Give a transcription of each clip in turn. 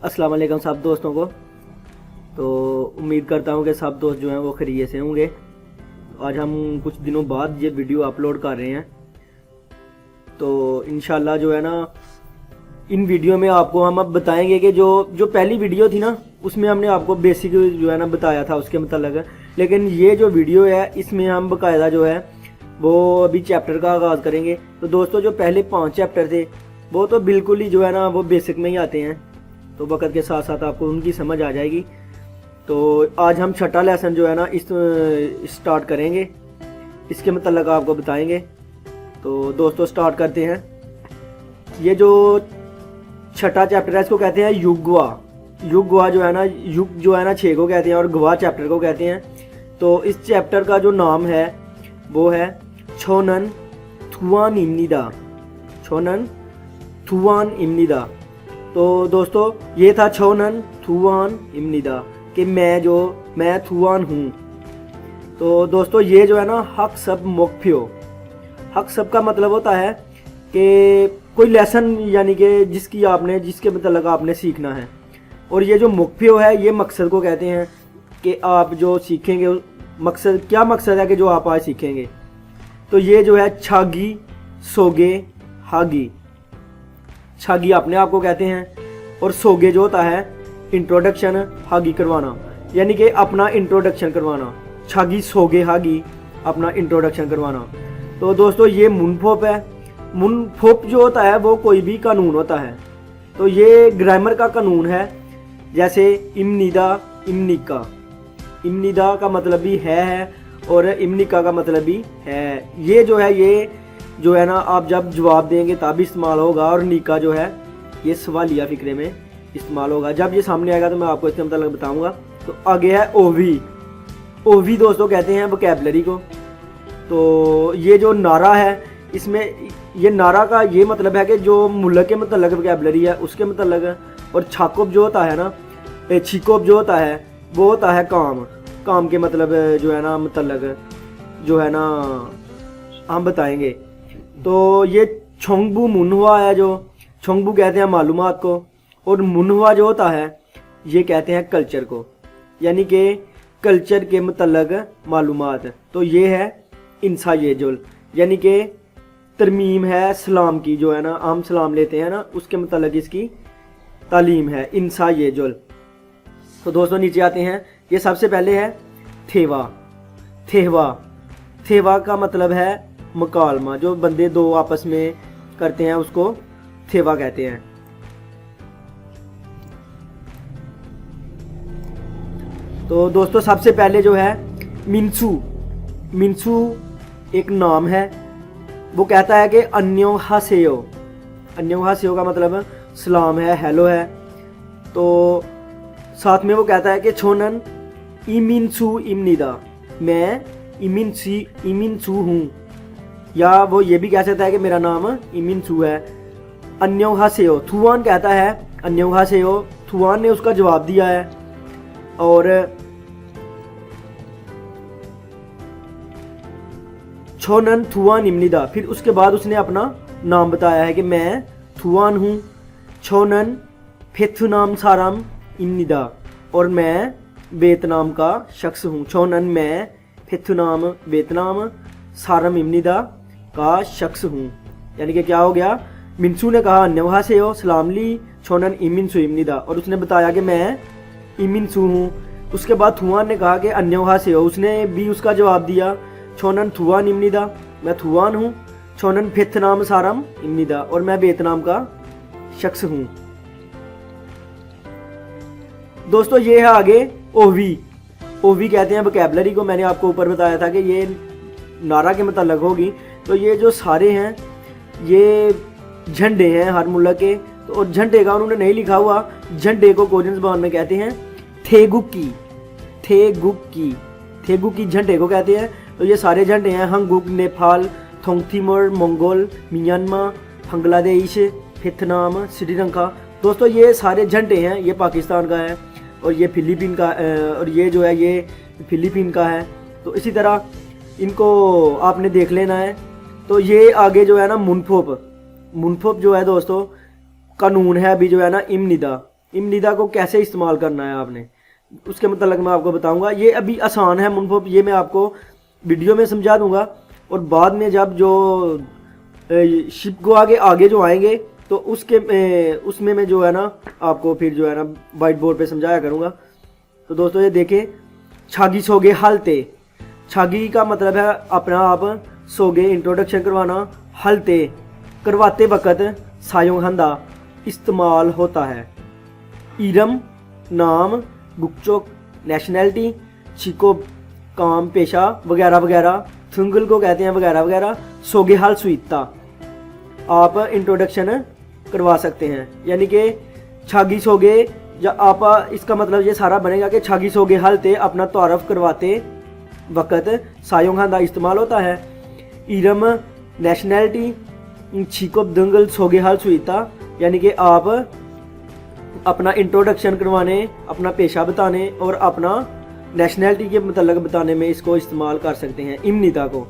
अस्सलाम वालेकुम सब दोस्तों को। तो उम्मीद करता हूँ कि सब दोस्त जो हैं वो खैरियत से होंगे। आज हम कुछ दिनों बाद ये वीडियो अपलोड कर रहे हैं। तो इंशाल्लाह जो है ना, इन वीडियो में आपको हम अब बताएंगे कि जो पहली वीडियो थी ना, उसमें हमने आपको बेसिक जो है ना बताया था उसके मतलब। लेकिन ये जो वीडियो है इसमें हम बाकायदा जो है वो अभी चैप्टर का आगाज़ करेंगे। तो दोस्तों, जो पहले 5 चैप्टर थे वो तो बिल्कुल ही जो है ना वो बेसिक में ही आते हैं, तो वक्त के साथ साथ आपको उनकी समझ आ जाएगी। तो आज हम छठा लेसन जो है ना इस स्टार्ट करेंगे, इसके मतलब आपको बताएंगे। तो दोस्तों स्टार्ट करते हैं। ये जो छठा चैप्टर है इसको कहते हैं युगवा। युगवा जो है ना, युग जो है ना 6 को कहते हैं और गवा चैप्टर को कहते हैं। तो इस चैप्टर का जो नाम है वो है छोनन थुआन इमनिदा। छोनन थुआन इमनिदा। तो दोस्तों ये था छोनन थुआन इमनिदा कि मैं थुआन हूँ। तो दोस्तों ये जो है ना हक सब मोक्फ्यो। हक सब का मतलब होता है कि कोई लेसन, यानी कि जिसके मतलब आपने सीखना है। और ये जो मोक्फ्यो है ये मकसद को कहते हैं कि आप जो सीखेंगे, मकसद क्या मकसद है कि जो आप आज सीखेंगे। तो ये जो है छागी सोगे हागी। छागी अपने आप को कहते हैं और सोगे जो होता है इंट्रोडक्शन, हागी करवाना, यानी कि अपना इंट्रोडक्शन करवाना। छागी सोगे हागी, अपना इंट्रोडक्शन करवाना। तो दोस्तों ये मुनफोप है। मुनफोप जो होता है वो कोई भी कानून होता है। तो ये ग्रामर का कानून है। जैसे इमनिदा इमनिका। इमनिदा का मतलब भी है और इमनिका का मतलब भी है। ये जो है ना आप जब जवाब देंगे तब इस्तेमाल होगा, और निका जो है ये सवालिया फिक्रे में इस्तेमाल होगा। जब ये सामने आएगा तो मैं आपको इसका मतलब बताऊंगा। तो आगे है ओवी। ओवी दोस्तों कहते हैं वोकैबुलरी को। तो ये जो नारा है इसमें, ये नारा का ये मतलब है कि जो मुल्क के मतलब वोकैबुलरी है उसके मतलब। और छाकोब जो होता है ना, छिकोब जो होता है वो होता है काम। काम के मतलब जो है ना मतलब जो है ना हम बताएंगे। तो ये छोंगबू मुनहुआ है, जो छोंगबू कहते हैं मालूमात को, और मुनहुआ जो होता है ये कहते हैं कल्चर को, यानी कि कल्चर के मतलब मालूमात। तो ये है इंसा ये जुल, यानी कि तरमीम है सलाम की, जो है ना हम सलाम लेते हैं ना उसके मतलब इसकी तालीम है इंसा ये जुल। तो दोस्तों नीचे आते हैं। ये सबसे पहले है थेवा। थेवा। थेवा का मतलब है मकालमा। जो बंदे दो आपस में करते हैं उसको थेवा कहते हैं। तो दोस्तों सबसे पहले जो है मिनसू। मिनसू एक नाम है। वो कहता है कि अन्यो हासेयो। अन्यो हासेयो का मतलब सलाम है, हेलो है। तो साथ में वो कहता है कि छोनन इमिनसू इमनिदा, मैं इमिनसू हूँ। या वो ये भी कह सकता है कि मेरा नाम इमिनसू है। अन्यो हासेयो, थुआन कहता है अन्यो हासेयो, थुआन ने उसका जवाब दिया है। और छोनन थुआन इमनिदा, फिर उसके बाद उसने अपना नाम बताया है कि मैं थुआन हूँ। छोनन फेथुनाम साराम इमनिदा, और मैं वियतनाम का शख्स हूँ। छोनन मैं फेथुनाम वियतनाम सारम इमनिदा का शख्स हूँ। यानी कि क्या हो गया, मिनसू ने कहा अन्यवहा से हो सलाम ली छोनन इमिनसू इमनिदा, और उसने बताया कि मैं इमिनसू हूँ। उसके बाद थुआन ने कहा कि अन्यवहा से हो, उसने भी उसका जवाब दिया छोनन थुआन इमनिदा, मैं थुआन हूँ। छोनन फेथनाम सारम इमनिदा, और मैं वियतनाम का शख्स हूँ। दोस्तों ये है आगे ओवी। ओवी कहते हैं वोकैबुलरी को। मैंने आपको ऊपर बताया था कि ये नारा के मतलब होगी। तो ये जो सारे हैं ये झंडे हैं हर मुल्क के। तो और झंडे का उन्होंने नहीं लिखा हुआ। झंडे को कोरियन ज़बान में कहते हैं थेगुकी। थेगुकी, थेगुकी झंडे को कहते हैं। तो ये सारे झंडे हैं हंगुक, नेपाल, थोंगथिमोर, Mongol, Myanmar, Bangladesh, Vietnam, Sri Lanka. दोस्तों ये सारे झंडे हैं। ये पाकिस्तान का है और ये फिलीपीन का, और ये जो है ये फिलीपीन का है। तो इसी तरह इनको आपने देख लेना है। तो ये आगे जो है ना मुनफोप। मुनफोप जो है दोस्तों कानून है अभी जो है ना इमनिदा। इमनिदा को कैसे इस्तेमाल करना है आपने, उसके मतलब मैं आपको बताऊंगा। ये अभी आसान है मुनफब, ये मैं आपको वीडियो में समझा दूंगा, और बाद में जब जो शिप को आगे जो आएंगे तो उसमें मैं जो है ना आपको फिर जो है ना वाइट बोर्ड पे समझाया करूंगा। तो दोस्तों ये देखें, छागी सोगे हलते, छागी का मतलब है अपना आप सोगे इंट्रोडक्शन करवाना, हलते करवाते वक़्त सायोंग हंदा इस्तेमाल होता है। इरम नाम, गुकचोक नेशनैलिटी, छिको काम पेशा वगैरह वगैरह, थुंगल को कहते हैं वगैरह वगैरह, सोगे हाल सुईता आप इंट्रोडक्शन करवा सकते हैं। यानी कि छागी सोगे, या आप इसका मतलब ये सारा बनेगा कि छागी सोगे हलते अपना तारफ़ करवाते वक़्त सायोंग हंदा इस्तेमाल होता है। इरम नेशनैलिटी, छिको दंगल सोगे हाल सुईता, यानी कि आप अपना इंट्रोडक्शन करवाने, अपना पेशा बताने और अपना नेशनैलिटी के मतलब बताने में इसको इस्तेमाल कर सकते हैं इमनिदा को।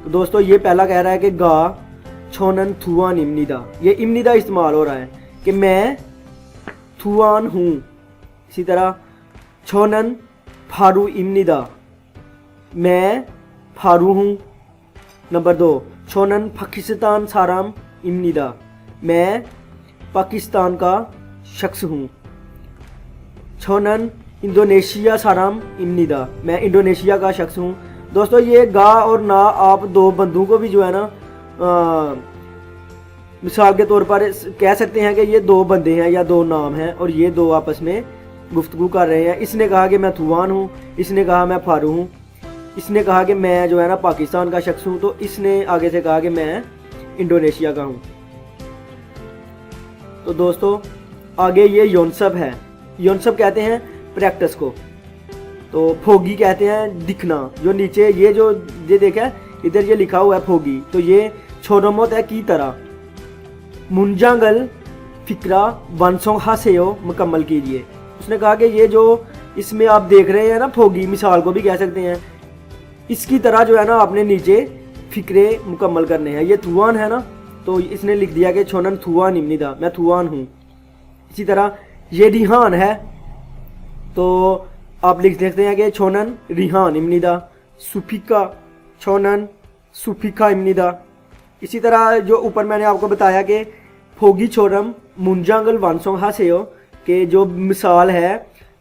तो दोस्तों ये पहला कह रहा है कि गा छोनन थुआन इमनिदा, ये इमनिदा इस्तेमाल हो रहा है कि मैं थुआन हूँ। इसी तरह छोनन फारू इमनिदा, मैं फारू हूँ। नंबर 2, छोनन पाकिस्तान साराम इमनिदा, मैं पाकिस्तान का शख्स हूँ। छोनन इंडोनेशिया साराम इमनिदा, मैं इंडोनेशिया का शख्स हूँ। दोस्तों ये गा और ना आप दो बंदों को भी जो है ना मिसाल के तौर पर कह सकते हैं कि ये दो बंदे हैं या दो नाम हैं और ये दो आपस में गुफ्तगू कर रहे हैं। इसने कहा कि मैं थुआन हूँ, इसने कहा मैं फारू हूँ, इसने कहा कि मैं जो है ना पाकिस्तान का शख्स हूँ, तो इसने आगे से कहा कि मैं इंडोनेशिया का हूँ। तो दोस्तों आगे ये योनसब है, योनसब कहते हैं प्रैक्टिस को। तो फोगी कहते हैं दिखना, जो नीचे ये देखा इधर ये लिखा हुआ है फोगी, तो ये छोरमोत है की तरह। मुंजांगल फिक्रा वंसों हासेयो मुकम्मल कीजिए। उसने कहा कि ये जो इसमें आप देख रहे हैं ना फोगी, मिसाल को भी कह सकते हैं, इसकी तरह जो है ना आपने नीचे फिक्रे मुकम्मल करने हैं। ये थुआन है ना, तो इसने लिख दिया कि छोनन थुआन इमनिदा, मैं थुआन हूँ। इसी तरह ये रिहान है, तो आप लिख सकते हैं कि छोनन रिहान इमनिदा, सुफिका छोनन सुफिका इमनिदा। इसी तरह जो ऊपर मैंने आपको बताया कि फोगी छोरम मुंजांगल वानसों हासेयो के जो मिसाल है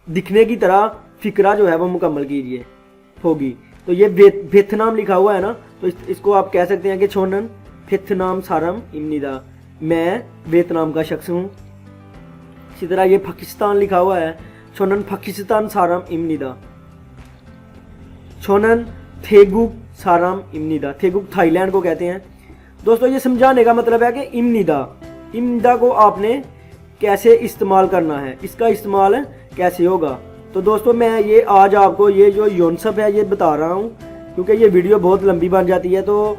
दिखने की तरह फिक्रा जो है वो मुकम्मल कीजिए फोगी। तो ये वियतनाम लिखा हुआ है ना, तो इसको आप कह सकते हैं कि छोनन वियतनाम सारम इमनिदा, मैं वियतनाम का शख्स हूँ। इसी तरह ये पाकिस्तान लिखा हुआ है, छोनन पाकिस्तान सारम इमनिदा। छोनन थेगुक सारम इमनिदा, थेगुक थाईलैंड को कहते हैं। दोस्तों ये समझाने का मतलब है कि इमनिदा को आपने कैसे इस्तेमाल करना है, इसका इस्तेमाल कैसे होगा। तो दोस्तों मैं ये आज आपको ये जो योनसब है ये बता रहा हूँ, क्योंकि ये वीडियो बहुत लंबी बन जाती है। तो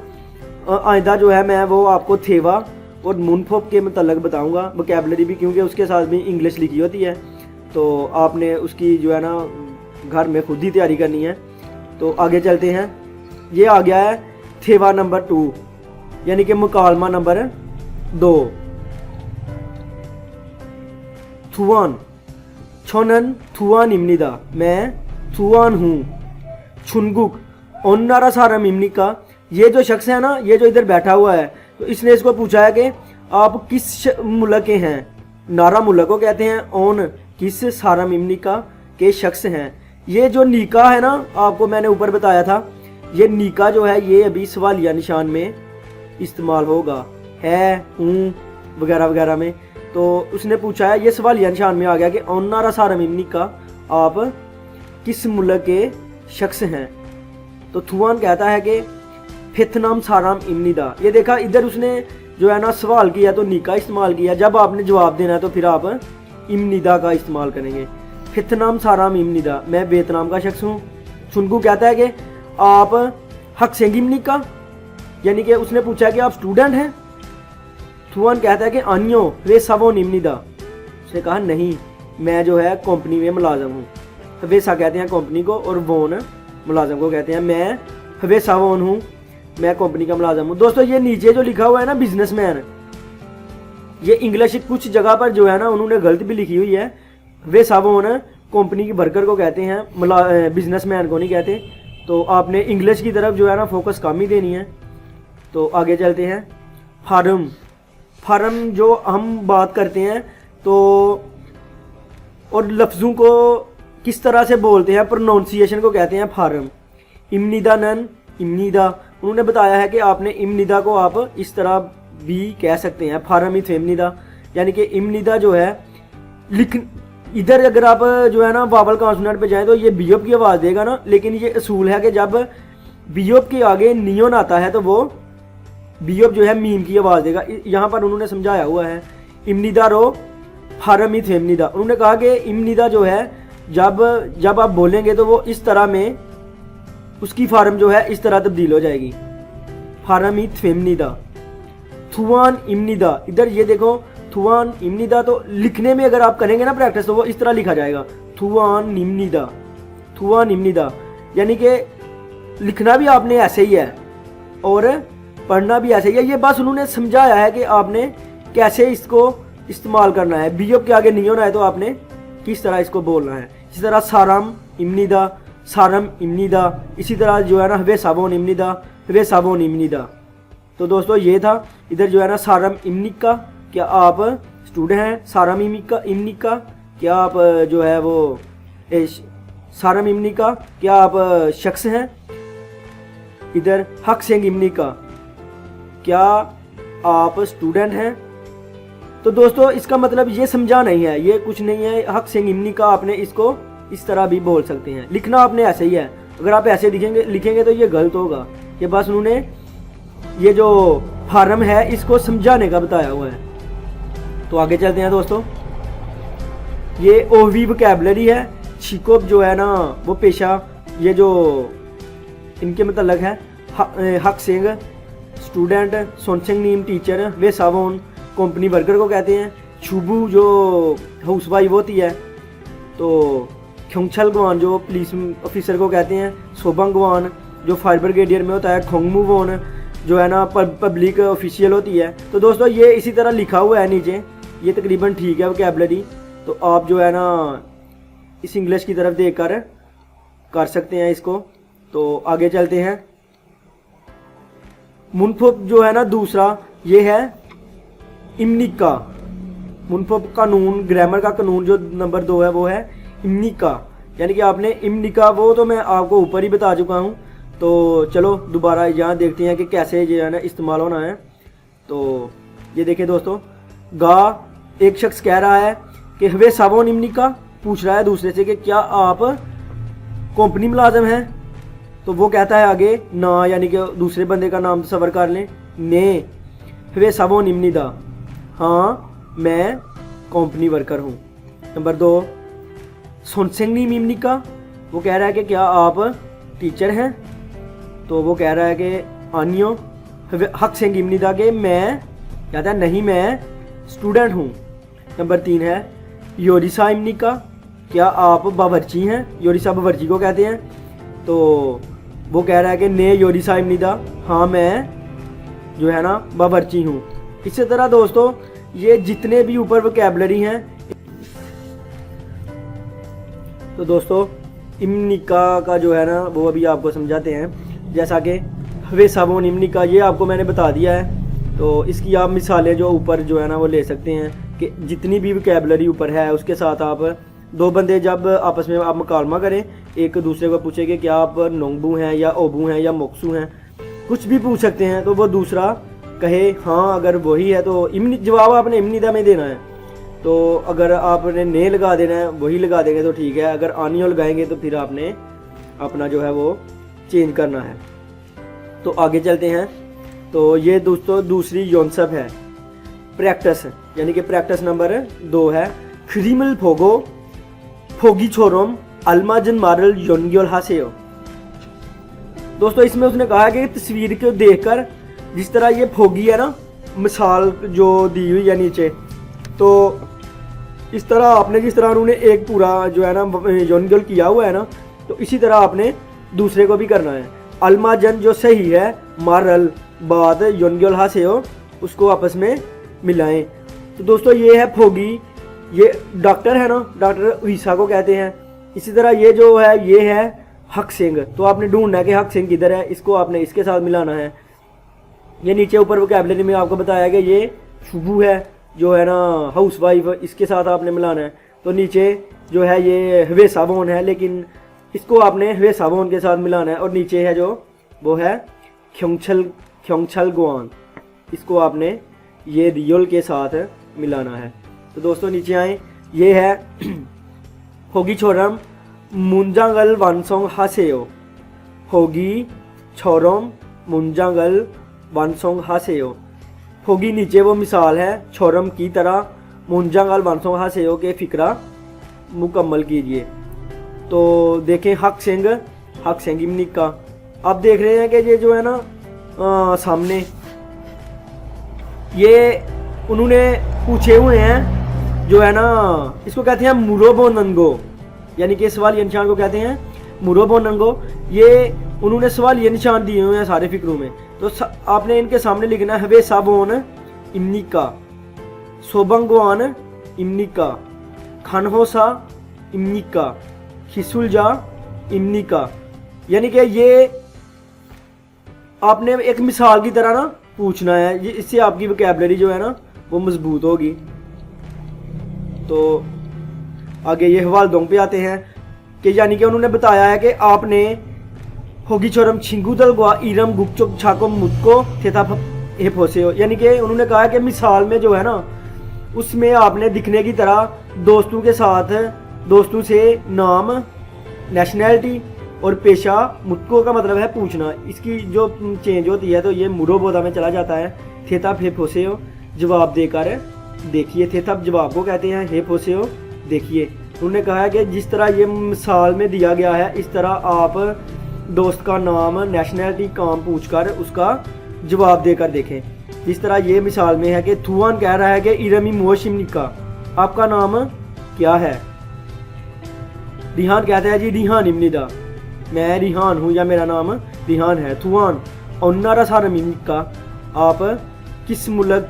आइंदा जो है मैं वो आपको थेवा और मुनफोप के मतलब बताऊँगा, वोकैबलरी भी, क्योंकि उसके साथ भी इंग्लिश लिखी होती है, तो आपने उसकी जो है ना घर में खुद ही तैयारी करनी है। तो आगे चलते हैं। ये आ गया है थेवा नंबर 2, यानी कि मुकालमा नंबर 2। थुआन छोनन थुआन इमनिदा, मैं थुआन हूँ। छुनगुक ओन्नारा सारम इमनिका, ये जो शख्स है ना, ये जो इधर बैठा हुआ है, तो इसने इसको पूछा है कि आप किस मुल्क के हैं। नारा मुल्क को कहते हैं, ओन किस सारम इमनिका के शख्स हैं। ये जो नीका है ना, आपको मैंने ऊपर बताया था, ये नीका जो है ये अभी सवालिया निशान में इस्तेमाल होगा, है, हूँ वगैरह वगैरह में। तो उसने पूछा है, ये सवालिया निशान में आ गया कि ओन्नारा सारम इमनिका, आप किस मुल्क के शख्स हैं। तो थुआन कहता है कि वियतनाम साराम इमनिदा। ये देखा इधर उसने जो है ना सवाल किया तो नीका इस्तेमाल किया, जब आपने जवाब देना है तो फिर आप इमनिदा का इस्तेमाल करेंगे। वियतनाम साराम इमनिदा, मैं वियतनाम का शख्स हूँ। छुनगू कहता है कि आप हक सेंगी इमनिका, यानी कि उसने पूछा कि आप स्टूडेंट हैं। थुआन कहता है कि अन्यो वे सवोन इमनिदा, उसने कहा नहीं, मैं जो है कंपनी में मुलाजम हूँ। हवेसा कहते हैं कंपनी को और वोन मुलाजम को कहते हैं। मैं हवेसा वोन हूँ, मैं कंपनी का मुलाजम हूँ। दोस्तों ये नीचे जो लिखा हुआ है ना बिजनेसमैन, ये इंग्लिश कुछ जगह पर जो है ना उन्होंने गलत भी लिखी हुई है। वे साबुन कंपनी की वर्कर को कहते हैं, बिजनेसमैन को नहीं कहते। तो आपने इंग्लिश की तरफ जो है ना फोकस कम ही देनी है। तो आगे चलते हैं। फार्म, फार्म जो हम बात करते हैं तो और लफ्ज़ों को किस तरह से बोलते हैं, प्रोनाउंसिएशन को कहते हैं फार्म। इमनिदा नन इमनिदा, उन्होंने बताया है कि आपने इमनिदा को आप इस तरह भी कह सकते हैं, फार्म इथ इमनिदा, यानी कि इमनिदा जो है लिख, इधर अगर आप जो है ना वावल कॉन्सोनेंट पे जाएं तो ये बीओप की आवाज़ देगा ना, लेकिन ये असूल है कि जब बीओप के आगे नियोन आता है तो वो बीओप जो है मीम की आवाज़ देगा। यहाँ पर उन्होंने समझाया हुआ है इमनिदा रो फार्म इथ इमनिदा। उन्होंने कहा कि इमनिदा जो है जब आप बोलेंगे तो वो इस तरह में उसकी फार्म जो है इस तरह तब्दील हो जाएगी, फार्म इथ इमनिदा। थुआन इमनिदा, इधर ये देखो थुआन इमनिदा, तो लिखने में अगर आप करेंगे ना प्रैक्टिस तो वो इस तरह लिखा जाएगा, थुआन इमनिदा, थुआन इमनिदा, यानी कि लिखना भी आपने ऐसे ही है और पढ़ना भी ऐसे ही है। ये बस उन्होंने समझाया है कि आपने कैसे इसको इस्तेमाल करना है। बीओप के आगे नहीं होना है तो आपने किस तरह इसको बोलना है। इसी तरह सारम इमनिदा, सारम इमनिदा, इसी तरह जो है ना वे साबोन इमनिदा, वे साबोन इमनिदा। तो दोस्तों ये था इधर जो है ना सारम इमनिक का, क्या आप स्टूडेंट हैं? सारम इमनिक का क्या आप जो है वो सारम इमनिक का क्या आप शख्स हैं? इधर हक सिंह इमनिक का क्या आप स्टूडेंट हैं? तो दोस्तों इसका मतलब ये समझा नहीं है, ये कुछ नहीं है। हक सिंह इमनिक का आपने इसको इस तरह भी बोल सकते हैं, लिखना आपने ऐसे ही है। अगर आप ऐसे लिखेंगे तो ये गलत होगा। ये बस उन्होंने ये जो फार्म है इसको समझाने का बताया हुआ है। तो आगे चलते हैं दोस्तों। ये ओवी वोकैबुलरी है। शिकोप जो है ना वो पेशा, ये जो इनके मतलब है हक सिंह स्टूडेंट, सोनसिंग नीम टीचर, वे सावोन कंपनी वर्कर को कहते हैं। छुबू जो हाउस वाइफ होती है। तो ख्योंगछल गवान जो पुलिस ऑफिसर को कहते हैं। सोबंग गवान जो फायर ब्रिगेडियर में होता है। खोंगमू वोन जो है ना पब्लिक ऑफिशियल होती है। तो दोस्तों ये इसी तरह लिखा हुआ है नीचे, ये तकरीबन ठीक है वोकैबुलरी। तो आप जो है ना इस इंग्लिश की तरफ देख कर सकते हैं इसको। तो आगे चलते हैं। मुनफुप जो है ना दूसरा, ये है इमनिक का। मुनफुप कानून, ग्रामर का कानून जो नंबर 2 है वो है इमनिक का, यानी कि आपने इमनिक का वो तो मैं आपको ऊपर ही बता चुका हूँ। तो चलो दोबारा यहाँ देखते हैं कि कैसे जो है ना इस्तेमाल होना है। तो ये देखिए दोस्तों, एक शख्स कह रहा है कि वे सावोन इमनिक का, पूछ रहा है दूसरे से कि क्या आप कंपनी मुलाजम हैं? तो वो कहता है आगे ना, यानी कि दूसरे बंदे का नाम तस्वर कर लें, ने वे सावोन इमनिदा, हाँ मैं कंपनी वर्कर हूँ। नंबर 2 सोनसिंग नीम इमनिक का, वो कह रहा है कि क्या आप टीचर हैं? तो वो कह रहा है कि आनियो हक सिंह इमनिदा के मैं, कहता है नहीं मैं स्टूडेंट हूँ। नंबर 3 है योरिसा इमनिक का, क्या आप बावर्ची हैं? योरिसा बावर्ची को कहते हैं। तो वो कह रहा है कि ने योरिसा इमनिदा, हाँ मैं जो है ना बावर्ची हूँ। इसी तरह दोस्तों ये जितने भी ऊपर वोकैबुलरी हैं, तो दोस्तों इमनिका का जो है ना वो अभी आपको समझाते हैं। जैसा कि वे साबुन इमनिका, ये आपको मैंने बता दिया है। तो इसकी आप मिसालें जो ऊपर जो है ना वो ले सकते हैं कि जितनी भी वोकैबुलरी ऊपर है उसके साथ आप 2 बंदे जब आपस में आप मुकालमा करें, एक दूसरे को पूछे कि क्या आप नोंगबू हैं या ओबू हैं या मोक्सू हैं, कुछ भी पूछ सकते हैं। तो वो दूसरा कहे हाँ, अगर वही है तो जवाब आपने इमनिदा में देना है। तो अगर आपने ने लगा देना है, वही लगा देंगे तो ठीक है। अगर आनियो लगाएंगे तो फिर आपने अपना जो है वो चेंज करना है। तो आगे चलते हैं। तो ये दोस्तों दूसरी योनसब है प्रैक्टिस, यानी कि प्रैक्टिस नंबर 2 है क्रीमल फोगो फोगी छोरोम अलमाजन मारल योनग्योल हासेयो। दोस्तों इसमें उसने कहा कि तस्वीर को देखकर जिस तरह ये फोगी है ना, मिसाल जो दी हुई है नीचे, तो इस तरह आपने जिस तरह उन्होंने एक पूरा जो है ना योनग्योल किया हुआ है ना, तो इसी तरह आपने दूसरे को भी करना है। अलमाजन जो सही है, मारल बाद योनग्योल हासेयो, उसको आपस में मिलाएं। तो दोस्तों ये है फोगी, ये डॉक्टर है ना, डॉक्टर वीसा को कहते हैं। इसी तरह ये जो है ये है हक सिंह। तो आपने ढूंढना है कि हक सिंह किधर है, इसको आपने इसके साथ मिलाना है। ये नीचे ऊपर वोकैबुलरी में आपको बताया कि ये शुभू है जो है ना हाउस वाइफ, इसके साथ आपने मिलाना है। तो नीचे जो है ये हवे साबोन है, लेकिन इसको आपने हवे साबोन के साथ मिलाना है। और नीचे है जो वो है ख्योंगछल गुआन, इसको आपने ये रियल के साथ मिलाना है। तो दोस्तों नीचे आए, ये है होगी छोरम मुंजांगल वानसोंग हासेयो, होगी छोरम मुंजांगल वानसोंग हासेयो। होगी नीचे वो मिसाल है छोरम की तरह, मुंजांगल वानसोंग हासेयो के फिक्रा मुकम्मल कीजिए। तो देखें हक सिंह इमनिक का, आप देख रहे हैं कि ये जो है ना सामने ये उन्होंने पूछे हुए हैं जो है ना, इसको कहते हैं मुरोबो नंगो, यानी कि सवाल ये निशान को कहते हैं मुरोबो नंगो। ये उन्होंने सवाल ये निशान दिए हुए हैं सारे फिक्रों में। तो आपने इनके सामने लिखना है वे साबोन इमनिका, सोबंगवान इमनिका, खानहोसा इमनिका, खिसुलजा इमनिका। यानी कि ये आपने एक मिसाल की तरह ना पूछना है, ये इससे आपकी वोकैबुलरी जो है ना वो मजबूत होगी। तो आगे ये हवालदों पे आते हैं कि यानी कि उन्होंने बताया है कि आपने होगी छोरम छिंगुदल गुआ इरम गुपचुक छाको मुझको थेता हेफोसे हो, यानी कि उन्होंने कहा कि मिसाल में जो है ना उसमें आपने दिखने की तरह दोस्तों के साथ, दोस्तों से नाम, नेशनैलिटी और पेशा, मुझको का मतलब है पूछना, इसकी जो चेंज होती है तो ये मुरोबोदा में चला जाता है। थेता हेफोसे हो जवाब देकर देखिए, थेता जवाब को कहते हैं, हेफोसे हो देखिए। उन्होंने कहा है कि जिस तरह ये मिसाल में दिया गया है इस तरह आप दोस्त का नाम, नेशनैलिटी, काम पूछकर उसका जवाब देकर देखें। जिस तरह ये मिसाल में है कि थुआन कह रहा है कि इरमी मोशिमनिका, आपका नाम क्या है? रिहान कहता है जी रिहान इमनिदा, मैं रिहान हूँ या मेरा नाम रिहान है। थुआन औन्नारा सारमिका, आप किस मुल्क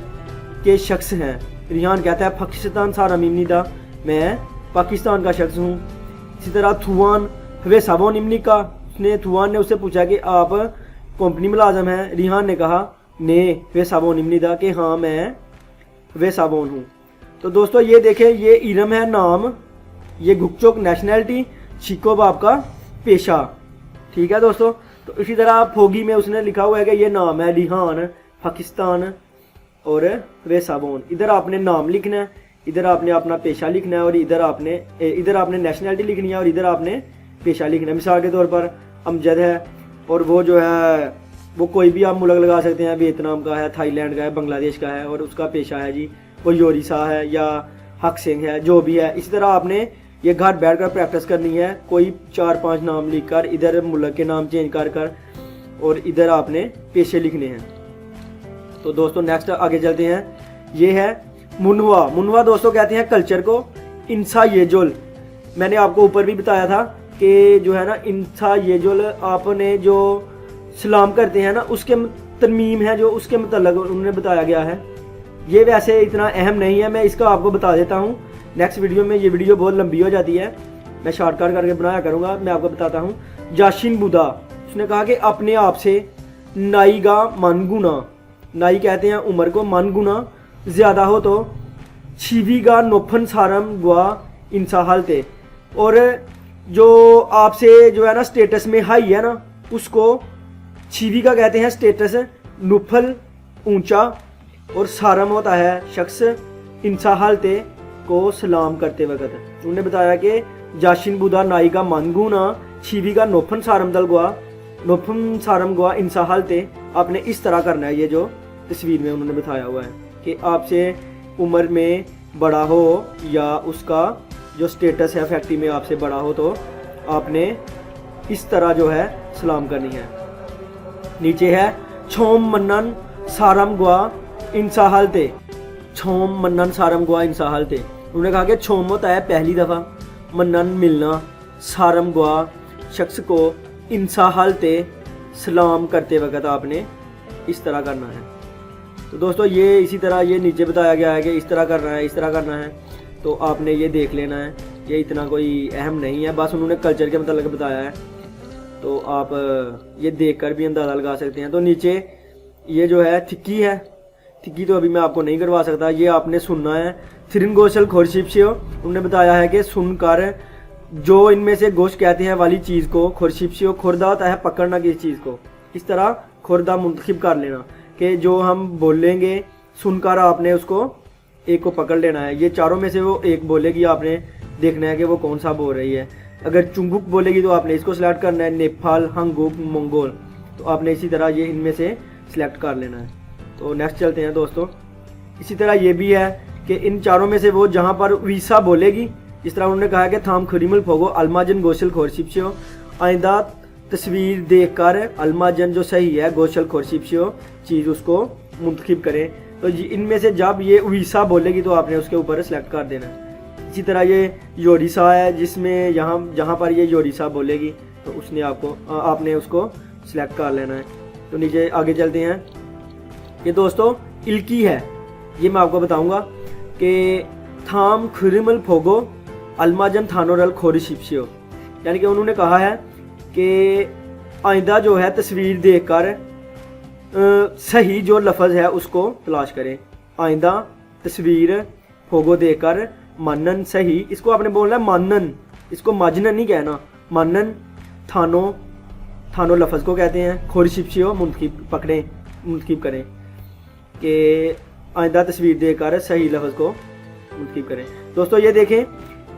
के शख्स हैं? रिहान कहता है पाकिस्तान सारमिदा, मैं पाकिस्तान का शख्स हूँ। इसी तरह थुआन वे साबोन इमनिका, उसने थुआन ने उससे पूछा कि आप कंपनी मुलाजम हैं? रिहान ने कहा ने वे साबोन इमनिदा, कि हाँ मैं वे साबोन हूँ। तो दोस्तों ये देखें, ये इरम है नाम, ये गुकचोक नेशनैलिटी, शिकोब आपका पेशा। ठीक है दोस्तों। तो इसी तरह फोगी में उसने लिखा हुआ है कि ये नाम है रिहान, पाकिस्तान और वे साबोन। इधर आपने नाम लिखना है, इधर आपने अपना पेशा लिखना है और इधर आपने नेशनैलिटी लिखनी है और इधर आपने पेशा लिखना है। मिसाल के तौर पर अमजद है और वो जो है वो कोई भी आप मुल्क लगा सकते हैं, वियतनाम का है, थाईलैंड का है, बांग्लादेश का है और उसका पेशा है जी वो योरिसा है या हक सिंह है, जो भी है। इसी तरह आपने ये घर बैठ कर प्रैक्टिस करनी है, कोई 4-5 नाम लिख कर इधर मुल्क के नाम चेंज कर और इधर आपने पेशे लिखने हैं। तो दोस्तों नेक्स्ट आगे चलते हैं, ये है मुनवा। मुनवा दोस्तों कहते हैं कल्चर को। इंसा येजुल, मैंने आपको ऊपर भी बताया था कि जो है ना इंसा येजुल आपने जो सलाम करते हैं ना उसके तरमीम है जो उसके मतलब उन्होंने बताया गया है। ये वैसे इतना अहम नहीं है, मैं इसका आपको बता देता हूँ नेक्स्ट वीडियो में। ये वीडियो बहुत लंबी हो जाती है, मैं शॉर्टकट करके बनाया करूँगा। मैं आपको बताता हूँ। जाशिन बुदा, उसने कहा कि अपने आप से नाईगा मानगुना, नाई कहते हैं उम्र को, मानगुना ज़्यादा हो तो छिवीगा नोफन सारम गुआ इंसाहलते, और जो आपसे जो है ना स्टेटस में हाई है ना उसको छिवीगा कहते हैं स्टेटस, नुफल ऊंचा और सारम होता है शख्स, इंसाहलते को सलाम करते वक्त। उन्होंने बताया कि जाशिन बुदा नाईगा मानगुना छिवीगा नोफन सारम दलगुआ, नोफन सारम गुआ इंसाहलते, आपने इस तरह करना है। ये जो तस्वीर में उन्होंने बताया हुआ है कि आपसे उम्र में बड़ा हो या उसका जो स्टेटस है फैक्ट्री में आपसे बड़ा हो तो आपने इस तरह जो है सलाम करनी है। नीचे है छोम मन्नन सारम गुआ इंसाहलते, छोम मन्नन सारम गुआ इंसाहलते। उन्होंने कहा कि छोम होता है पहली दफ़ा, मन्नन मिलना, सारम गुआ शख्स को, इंसाहलते सलाम करते वक्त आपने इस तरह करना है। तो दोस्तों ये इसी तरह ये नीचे बताया गया है कि इस तरह करना है, इस तरह करना है, तो आपने ये देख लेना है। ये इतना कोई अहम नहीं है, बस उन्होंने कल्चर के मतलब बताया है, तो आप ये देखकर भी अंदाज़ा लगा सकते हैं। तो नीचे ये जो है थिक्की है, थिक्की तो अभी मैं आपको नहीं करवा सकता, ये आपने सुनना है। थिरिन गोशल खोरशिप्शियो, उन्होंने बताया है कि सुनकर जो इनमें से गोश कहते हैं वाली चीज़ को, खोरशिप्शियो खुर्दा होता है पकड़ना किसी चीज़ को, इस तरह खुर्दा मुंतखिब कर लेना कि जो हम बोलेंगे सुनकर आपने उसको एक को पकड़ लेना है। ये चारों में से वो एक बोलेगी, आपने देखना है कि वो कौन सा बोल रही है। अगर चुंगुक बोलेगी तो आपने इसको सिलेक्ट करना है, नेपाल, हंगुक, मंगोल, तो आपने इसी तरह ये इनमें से सिलेक्ट कर लेना है। तो नेक्स्ट चलते हैं दोस्तों। इसी तरह ये भी है कि इन चारों में से वो जहाँ पर वीसा बोलेगी, इस तरह उन्होंने कहा कि थाम खरीमल फोगो अल्माजन गोशल खोरशिप्शियो, आइंदा तस्वीर देखकर अल्माजन जो सही है गोशल खोरशिप्शियो चीज़ उसको मुंतखिब करें। तो इनमें से जब ये वीसा बोलेगी तो आपने उसके ऊपर सेलेक्ट कर देना है। इसी तरह ये योरिसा है, जिसमें जहाँ पर ये योरिसा बोलेगी तो उसने आपने उसको सिलेक्ट कर लेना है। तो नीचे आगे चलते हैं। ये दोस्तों इल्की है, ये मैं आपको बताऊंगा कि थाम खुरिमल फोगो अल्माजन थानोरल खोरिशिप्शियो, यानी कि उन्होंने कहा है कि आइंदा जो है तस्वीर देखकर सही जो लफ्ज़ है उसको तलाश करें। आइंदा तस्वीर फोगो देखकर मानन सही, इसको आपने बोलना है मानन, इसको माजनन नहीं कहना, मानन थानो लफ्ज़ को कहते हैं, खोरशिप्शियो मुंतखिब पकड़ें, मुंतखिब करें कि आइंदा तस्वीर देखकर सही लफ्ज़ को मुंतखिब करें। दोस्तों ये देखें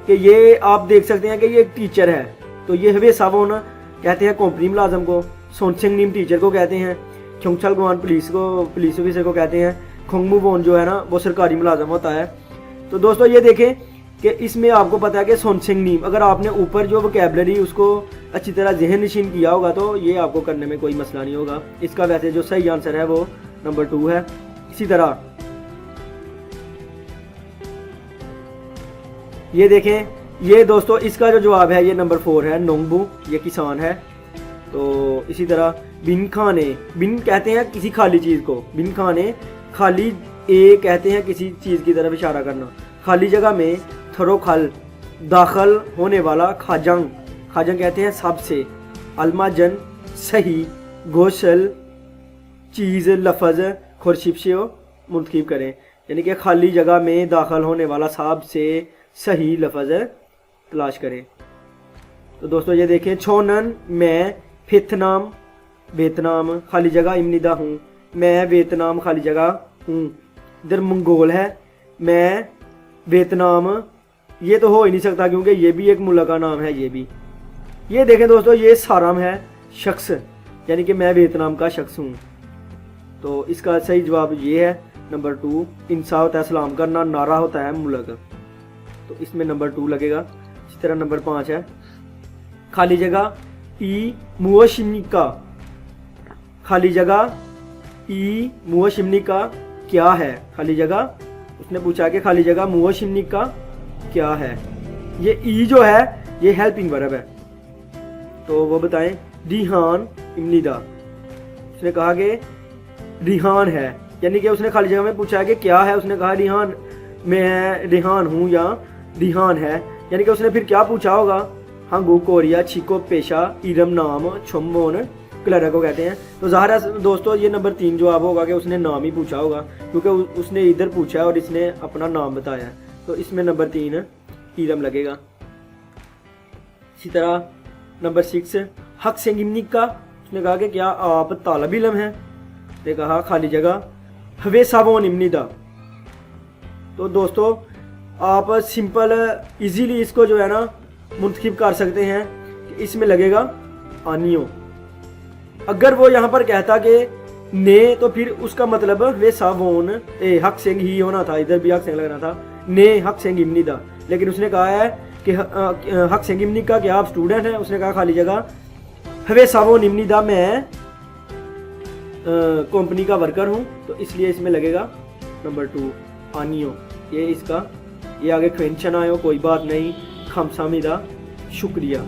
कि ये आप देख सकते हैं कि ये एक टीचर है, तो ये हवे सावोन कहते हैं कंपनी मुलाजम को, सोनसिंग नीम टीचर को कहते हैं, क्योंगचल गवान पुलिस ऑफिसर को कहते हैं, खोंगमू वोन जो है ना वो सरकारी मुलाजम होता है। तो दोस्तों ये देखें कि इसमें आपको पता है कि सोनसिंग नीम, अगर आपने ऊपर जो वोकैबुलरी उसको अच्छी तरह जहन नशीन किया होगा तो ये आपको करने में कोई मसला नहीं होगा। इसका वैसे जो सही आंसर है वो नंबर 2 है। इसी तरह ये देखें, ये दोस्तों इसका जो जवाब है ये नंबर 4 है, नोंगबू, ये किसान है। तो इसी तरह बिन खाने, बिन कहते हैं किसी खाली चीज़ को, बिन खाने खाली ए कहते हैं किसी चीज़ की तरफ इशारा करना, खाली जगह में थरो खल दाखिल होने वाला, खाजंग खाजंग कहते हैं सबसे, अल्माजन सही, गोशल चीज़ लफ्ज़ खोरशिप्शियो मुंतखिब करें, यानी कि खाली जगह में दाखिल होने वाला सबसे सही लफ्ज़ तलाश करें। तो दोस्तों ये देखें, छोनन मैं फितनाम वियतनाम खाली जगह इमनिदा हूँ, मैं वियतनाम खाली जगह हूँ। इधर मंगोल है, मैं वियतनाम, ये तो हो ही नहीं सकता क्योंकि ये भी एक मुल्क का नाम है। ये भी ये देखें दोस्तों, ये साराम है शख्स, यानी कि मैं वियतनाम का शख्स हूँ। तो इसका सही जवाब ये है नंबर 2। इंसा होता है सलाम करना, नारा होता है मुल्क, तो इसमें नंबर 2 लगेगा। इसी तरह नंबर 5 है खाली जगह ई मुआशिमिका, खाली जगह ई मुआशिमिका क्या है, खाली जगह उसने पूछा कि खाली जगह मुआशिमिका क्या है। ये ई जो है ये हेल्पिंग वर्ब है, तो वो बताएं। रिहान इमनिदा, उसने कहा कि रिहान है, यानी कि उसने खाली जगह में पूछा कि क्या है, उसने कहा रिहान, मैं रिहान हूँ या रिहान है, यानी कि उसने फिर क्या पूछा होगा, हंगू कोरिया छिको पेशा इरम नाम छुमोन क्लरा को कहते हैं। तो ज़ाहिर है दोस्तों ये नंबर 3 जवाब होगा कि उसने नाम ही पूछा होगा, क्योंकि उसने इधर पूछा है और इसने अपना नाम बताया है, तो इसमें नंबर 3 इरम लगेगा। इसी तरह नंबर 6 हक सेंगिमनिक का, उसने कहा कि क्या आप तालब इलम हैं, उसने कहा खाली जगह हवे सावोन इमनिदा। तो दोस्तों आप सिंपल इजीली इसको जो है ना मुंतखिब कर सकते हैं कि इसमें लगेगा आनियो। अगर वो यहाँ पर कहता कि ने, तो फिर उसका मतलब वे सावोन हक सेंग ही होना था, इधर भी हक सेंग लगना था, ने हक सेंग इमनिदा, लेकिन उसने कहा है कि हक सेंग इमनी का क्या आप स्टूडेंट हैं, उसने कहा खाली जगह हवे सावोन इमनिदा, मैं कंपनी का वर्कर हूँ, तो इसलिए इसमें लगेगा नंबर 2 आनियो। ये इसका ये आगे क्वेश्चन आयो, कोई बात नहीं, खमसामिदा, शुक्रिया।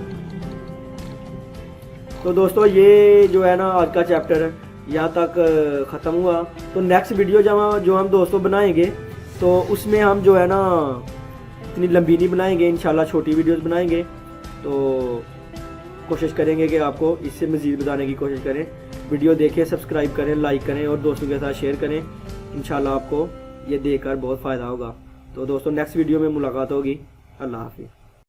तो दोस्तों ये जो है ना आज का चैप्टर यहाँ तक ख़त्म हुआ। तो नेक्स्ट वीडियो जो हम दोस्तों बनाएंगे तो उसमें हम जो है ना इतनी लंबी नहीं बनाएंगे, इंशाल्लाह छोटी वीडियोस बनाएंगे। तो कोशिश करेंगे कि आपको इससे मज़ीद बताने की कोशिश करें। वीडियो देखें, सब्सक्राइब करें, लाइक करें और दोस्तों के साथ शेयर करें। इंशाल्लाह आपको ये देखकर बहुत फ़ायदा होगा। तो दोस्तों नेक्स्ट वीडियो में मुलाकात होगी। अल्लाह हाफिज़।